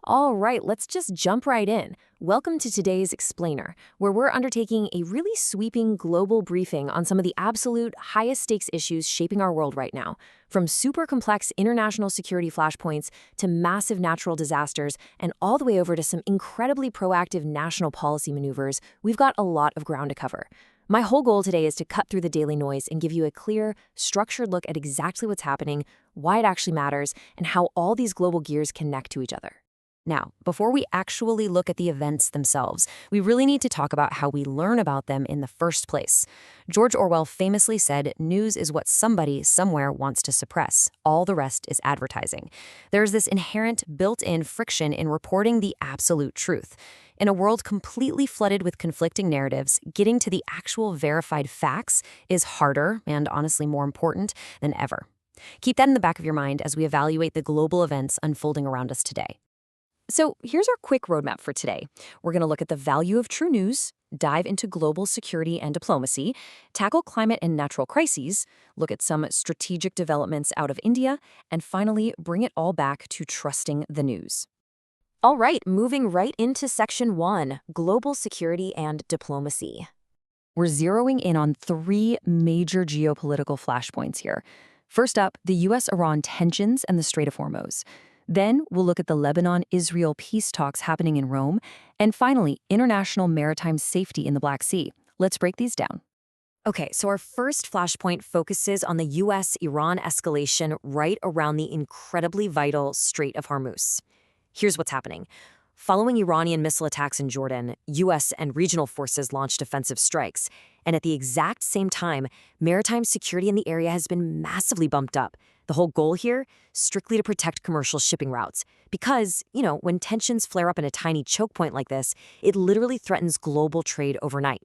All right, let's just jump right in. Welcome to today's Explainer, where we're undertaking a really sweeping global briefing on some of the absolute highest stakes issues shaping our world right now. From super complex international security flashpoints to massive natural disasters and all the way over to some incredibly proactive national policy maneuvers, we've got a lot of ground to cover. My whole goal today is to cut through the daily noise and give you a clear, structured look at exactly what's happening, why it actually matters, and how all these global gears connect to each other. Now, before we actually look at the events themselves, we really need to talk about how we learn about them in the first place. George Orwell famously said, "News is what somebody somewhere wants to suppress. All the rest is advertising." There's this inherent, built-in friction in reporting the absolute truth. In a world completely flooded with conflicting narratives, getting to the actual verified facts is harder and honestly more important than ever. Keep that in the back of your mind as we evaluate the global events unfolding around us today. So here's our quick roadmap for today. We're going to look at the value of true news, dive into global security and diplomacy, tackle climate and natural crises, look at some strategic developments out of India, and finally bring it all back to trusting the news. All right, moving right into Section 1, Global Security and Diplomacy. We're zeroing in on three major geopolitical flashpoints here. First up, the U.S.-Iran tensions and the Strait of Hormuz. Then we'll look at the Lebanon-Israel peace talks happening in Rome. And finally, international maritime safety in the Black Sea. Let's break these down. Okay, so our first flashpoint focuses on the U.S.-Iran escalation right around the incredibly vital Strait of Hormuz. Here's what's happening. Following Iranian missile attacks in Jordan, U.S. and regional forces launched offensive strikes. And at the exact same time, maritime security in the area has been massively bumped up. The whole goal here? Strictly to protect commercial shipping routes. Because, when tensions flare up in a tiny choke point like this, it literally threatens global trade overnight.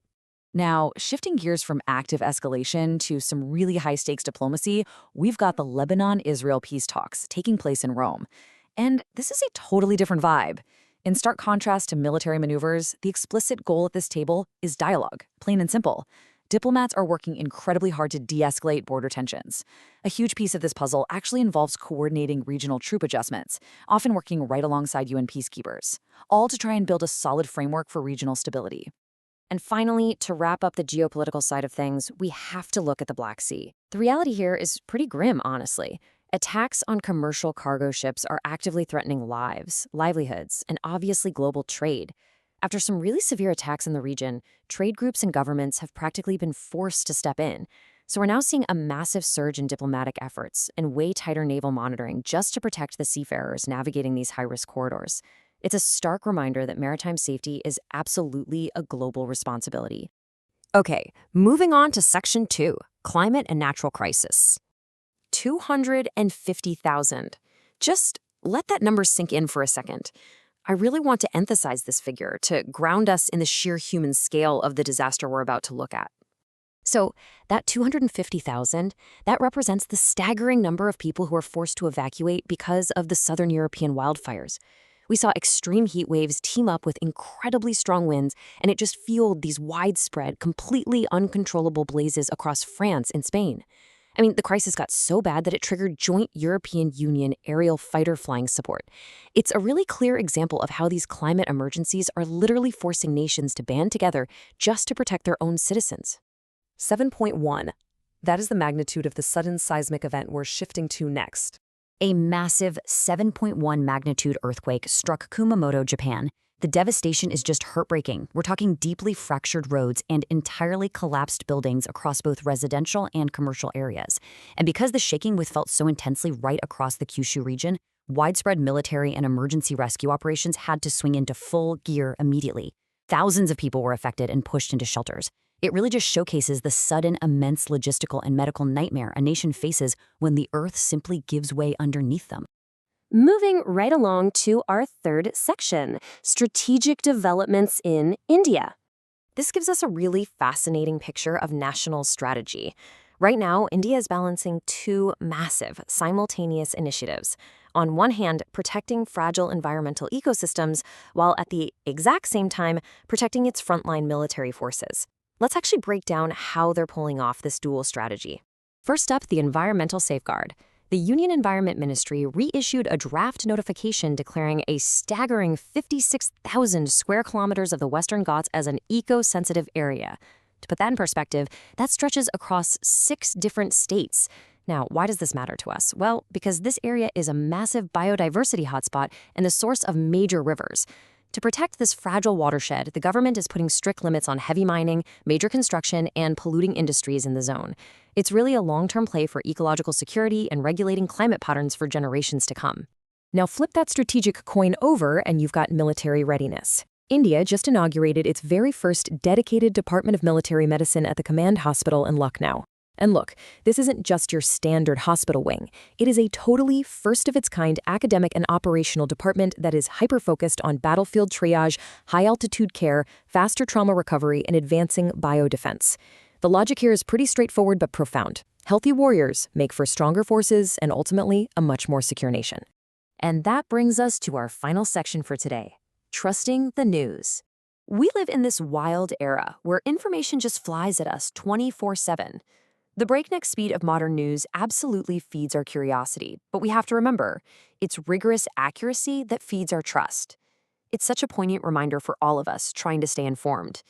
Now, shifting gears from active escalation to some really high-stakes diplomacy, we've got the Lebanon-Israel peace talks taking place in Rome. And this is a totally different vibe. In stark contrast to military maneuvers, the explicit goal at this table is dialogue, plain and simple. Diplomats are working incredibly hard to de-escalate border tensions. A huge piece of this puzzle actually involves coordinating regional troop adjustments, often working right alongside UN peacekeepers, all to try and build a solid framework for regional stability. And finally, to wrap up the geopolitical side of things, we have to look at the Black Sea. The reality here is pretty grim, honestly. Attacks on commercial cargo ships are actively threatening lives, livelihoods, and obviously global trade. After some really severe attacks in the region, trade groups and governments have practically been forced to step in. So we're now seeing a massive surge in diplomatic efforts and way tighter naval monitoring just to protect the seafarers navigating these high-risk corridors. It's a stark reminder that maritime safety is absolutely a global responsibility. Okay, moving on to Section 2, Climate and Natural Crisis. 250,000. Just let that number sink in for a second. I really want to emphasize this figure to ground us in the sheer human scale of the disaster we're about to look at. So that 250,000, that represents the staggering number of people who are forced to evacuate because of the southern European wildfires. We saw extreme heat waves team up with incredibly strong winds, and it just fueled these widespread, completely uncontrollable blazes across France and Spain. I mean, the crisis got so bad that it triggered joint European Union aerial fighter flying support. It's a really clear example of how these climate emergencies are literally forcing nations to band together just to protect their own citizens. 7.1. That is the magnitude of the sudden seismic event we're shifting to next. A massive 7.1 magnitude earthquake struck Kumamoto, Japan. The devastation is just heartbreaking. We're talking deeply fractured roads and entirely collapsed buildings across both residential and commercial areas. And because the shaking was felt so intensely right across the Kyushu region, widespread military and emergency rescue operations had to swing into full gear immediately. Thousands of people were affected and pushed into shelters. It really just showcases the sudden, immense logistical and medical nightmare a nation faces when the earth simply gives way underneath them. Moving right along to our third section, strategic developments in India. This gives us a really fascinating picture of national strategy. Right now, India is balancing two massive, simultaneous initiatives. On one hand, protecting fragile environmental ecosystems, while at the exact same time, protecting its frontline military forces. Let's actually break down how they're pulling off this dual strategy. First up, the environmental safeguard. The Union Environment Ministry reissued a draft notification declaring a staggering 56,000 square kilometers of the Western Ghats as an eco-sensitive area. To put that in perspective, that stretches across 6 different states. Now, why does this matter to us? Well, because this area is a massive biodiversity hotspot and the source of major rivers. To protect this fragile watershed, the government is putting strict limits on heavy mining, major construction, and polluting industries in the zone. It's really a long-term play for ecological security and regulating climate patterns for generations to come. Now flip that strategic coin over and you've got military readiness. India just inaugurated its very first dedicated Department of Military Medicine at the Command Hospital in Lucknow. And look, this isn't just your standard hospital wing. It is a totally first-of-its-kind academic and operational department that is hyper-focused on battlefield triage, high-altitude care, faster trauma recovery, and advancing biodefense. The logic here is pretty straightforward but profound. Healthy warriors make for stronger forces and ultimately a much more secure nation. And that brings us to our final section for today, trusting the news. We live in this wild era where information just flies at us 24/7. The breakneck speed of modern news absolutely feeds our curiosity, but we have to remember, it's rigorous accuracy that feeds our trust. It's such a poignant reminder for all of us trying to stay informed.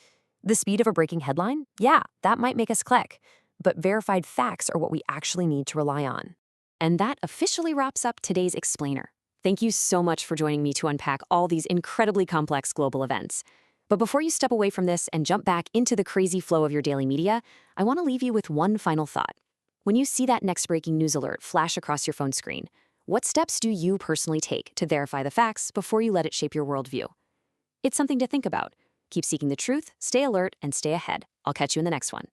The speed of a breaking headline? Yeah, that might make us click, but verified facts are what we actually need to rely on. And that officially wraps up today's Explainer. Thank you so much for joining me to unpack all these incredibly complex global events. But before you step away from this and jump back into the crazy flow of your daily media, I want to leave you with one final thought. When you see that next breaking news alert flash across your phone screen, what steps do you personally take to verify the facts before you let it shape your worldview? It's something to think about. Keep seeking the truth, stay alert, and stay ahead. I'll catch you in the next one.